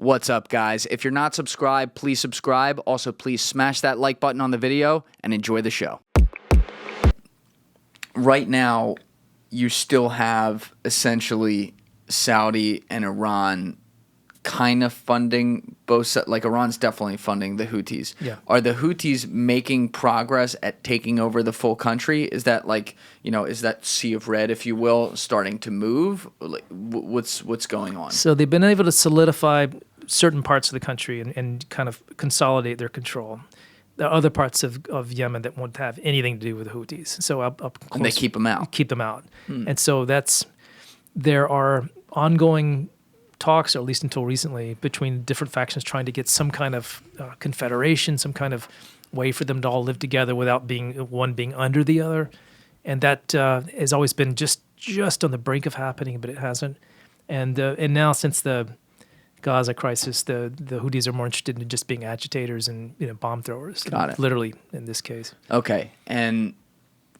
What's up, guys? If you're not subscribed, please subscribe. Also, please smash that like button on the video and enjoy the show. Right now, you still have essentially Saudi and Iran kind of funding both sides. Like, Iran's definitely funding the Houthis. Yeah. Are the Houthis making progress at taking over the full country? Is that is that sea of red, if you will, starting to move? Like, what's going on? So they've been able to solidify certain parts of the country and kind of consolidate their control. There are other parts of Yemen that won't have anything to do with the Houthis. So up close, and they keep them out. Keep them out. And so there are ongoing talks, or at least until recently, between different factions trying to get some kind of confederation, some kind of way for them to all live together without one being under the other. And that has always been just on the brink of happening, but it hasn't. And now, since the Gaza crisis, the Houthis are more interested in just being agitators and bomb throwers. Got it. Literally, in this case. Okay, and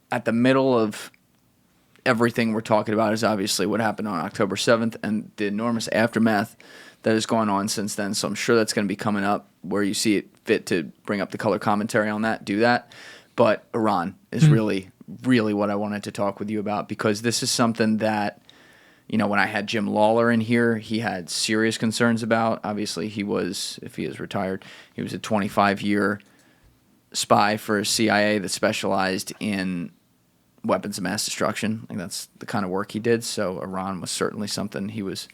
at the middle of everything we're talking about is obviously what happened on October 7th and the enormous aftermath that has gone on since then. So I'm sure that's going to be coming up where you see it fit to bring up the color commentary on that, do that. But Iran is really, really what I wanted to talk with you about, because this is something that, when I had Jim Lawler in here, he had serious concerns about. Obviously, if he is retired, he was a 25-year spy for CIA that specialized in weapons of mass destruction. Like, that's the kind of work he did. So Iran was certainly something he was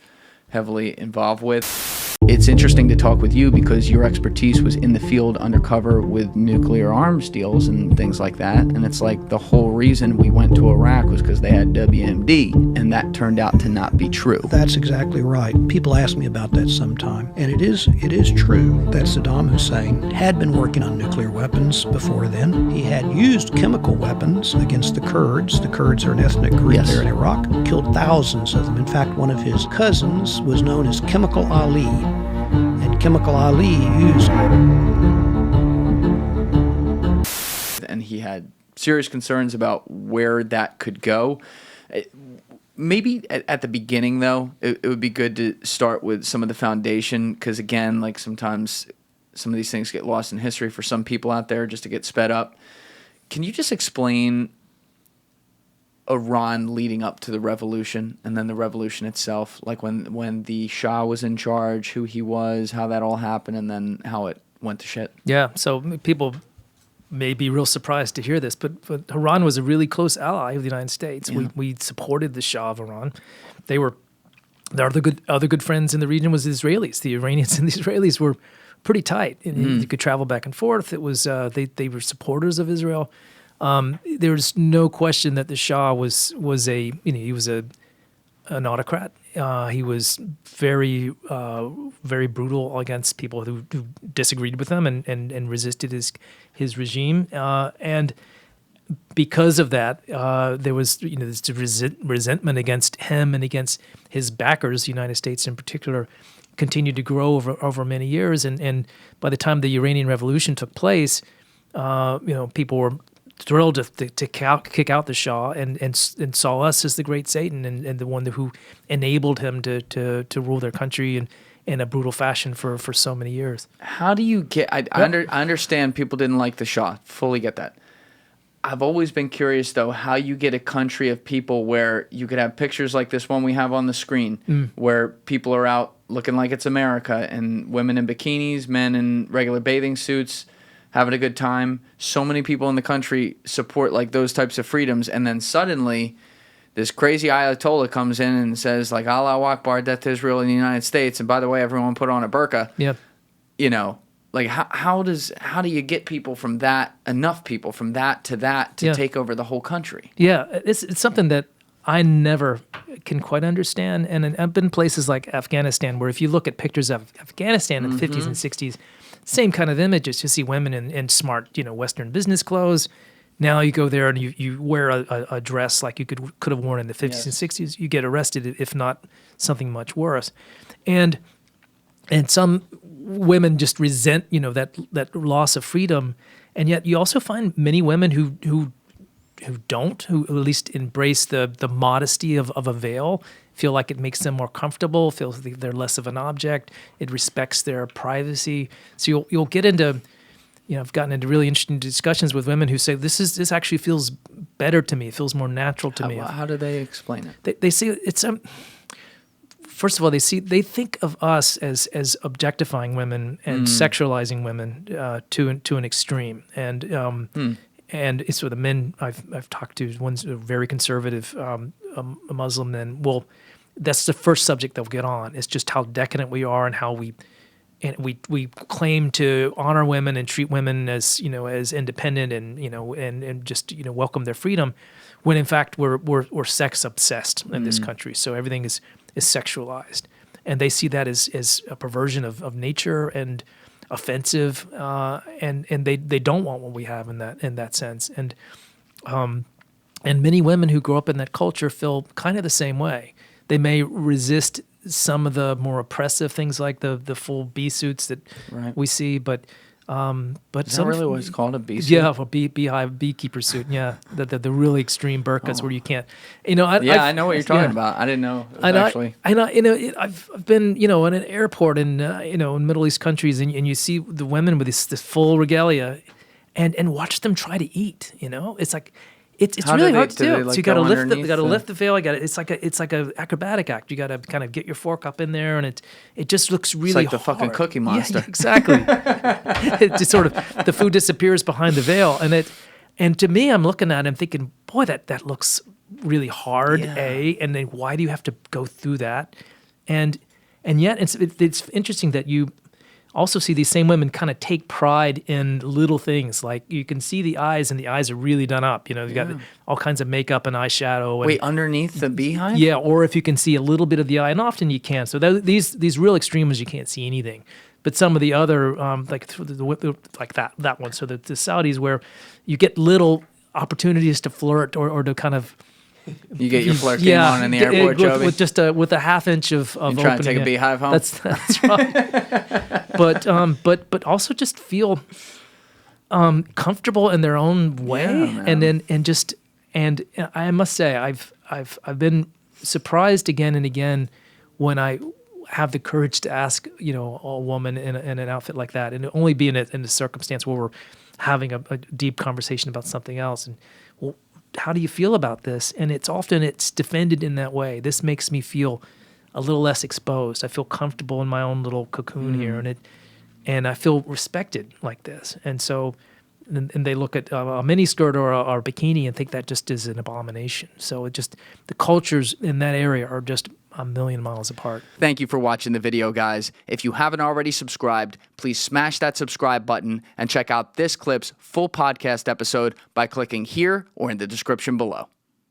heavily involved with. It's interesting to talk with you because your expertise was in the field undercover with nuclear arms deals and things like that. And it's like the whole reason we went to Iraq was because they had WMD, and that turned out to not be true. That's exactly right. People ask me about that sometime. And it is true that Saddam Hussein had been working on nuclear weapons before then. He had used chemical weapons against the Kurds. The Kurds are an ethnic group there in Iraq. Killed thousands of them. In fact, one of his cousins was known as Chemical Ali. And Chemical Ali used... And he had serious concerns about where that could go. Maybe at the beginning, though, it would be good to start with some of the foundation, because, again, like, sometimes some of these things get lost in history for some people out there just to get sped up. Can you just explain Iran leading up to the revolution and then the revolution itself, like when the Shah was in charge, who he was, how that all happened, and then how it went to shit? Yeah, so people may be real surprised to hear this, but Iran was a really close ally of the United States. Yeah. We supported the Shah of Iran. Their other good friends in the region was the Israelis. The Iranians and the Israelis were pretty tight. You could travel back and forth. It was they were supporters of Israel. There's no question that the Shah was he was an autocrat. He was very very brutal against people who disagreed with him and resisted his regime. And because of that, there was this resentment against him and against his backers, the United States in particular, continued to grow over many years. And by the time the Iranian Revolution took place, people were thrilled to kick out the Shah and saw us as the great Satan and the one who enabled him to rule their country in a brutal fashion for so many years. How do you get... I understand people didn't like the Shah. Fully get that. I've always been curious, though, how you get a country of people where you could have pictures like this one we have on the screen, where people are out looking like it's America, and women in bikinis, men in regular bathing suits, having a good time. So many people in the country support like those types of freedoms, and then suddenly this crazy Ayatollah comes in and says, like, Allahu Akbar, death to Israel in the United States, and by the way, everyone put on a burqa. Yeah. Like, how do you get people from that, enough people from that to take over the whole country? Yeah, it's something that I never can quite understand. And I've been places like Afghanistan, where if you look at pictures of Afghanistan in the 50s and 60s, same kind of images. You see women in smart, Western business clothes. Now you go there and you wear a dress like you could have worn in the 50s and 60s. You get arrested, if not something much worse. And some women just resent, that loss of freedom. And yet you also find many women who don't, who at least embrace the modesty of a veil, feel like it makes them more comfortable, feel like they're less of an object, it respects their privacy. So you'll get into, I've gotten into really interesting discussions with women who say this actually feels better to me, it feels more natural to me. How do they explain it? They say it's first of all, they think of us as objectifying women and sexualizing women to an extreme, and it's with the men I've talked to. One's a very conservative, a Muslim. Then, well, that's the first subject they'll get on. It's just how decadent we are and how we claim to honor women and treat women as as independent and just welcome their freedom, when in fact we're sex obsessed in this country. So everything is sexualized, and they see that as a perversion of nature and offensive, and they don't want what we have in that sense. And many women who grow up in that culture feel kind of the same way. They may resist some of the more oppressive things like the full bee suits that we see, but is that really what it's called, a bee suit? Yeah, a beekeeper suit. Yeah, the really extreme burqas where you can't. I know what you're talking about. I didn't know. I've been in an airport in in Middle East countries, and you see the women with this full regalia, and watch them try to eat. It's like. It's really hard to do. So you got to lift the veil. It's like a acrobatic act. You got to kind of get your fork up in there, and it just looks really it's like the hard. fucking Cookie Monster. Yeah, exactly. It just sort of the food disappears behind the veil, and to me, I'm looking at it and thinking, boy, that looks really hard. And then why do you have to go through that? And yet it's interesting that you also see these same women kind of take pride in little things. Like you can see the eyes, and the eyes are really done up. You've got all kinds of makeup and eyeshadow. And, wait, underneath the beehive? Yeah, or if you can see a little bit of the eye, and often you can. So these real extremes, you can't see anything. But some of the other, like that one. So the Saudis, where you get little opportunities to flirt or to kind of. You get your flirt game on in the airport, Joby? With a half inch of trying opening. to take a beehive home? That's right. but also just feel comfortable in their own way, and I must say I've been surprised again and again when I have the courage to ask a woman in an outfit like that, and only be in a circumstance where we're having a deep conversation about something else, and well, how do you feel about this? And it's defended in that way. This makes me feel a little less exposed. I feel comfortable in my own little cocoon here, and I feel respected like this. And so, and they look at a mini skirt or a bikini and think that just is an abomination. So the cultures in that area are just a million miles apart. Thank you for watching the video, guys. If you haven't already subscribed, please smash that subscribe button and check out this clip's full podcast episode by clicking here or in the description below.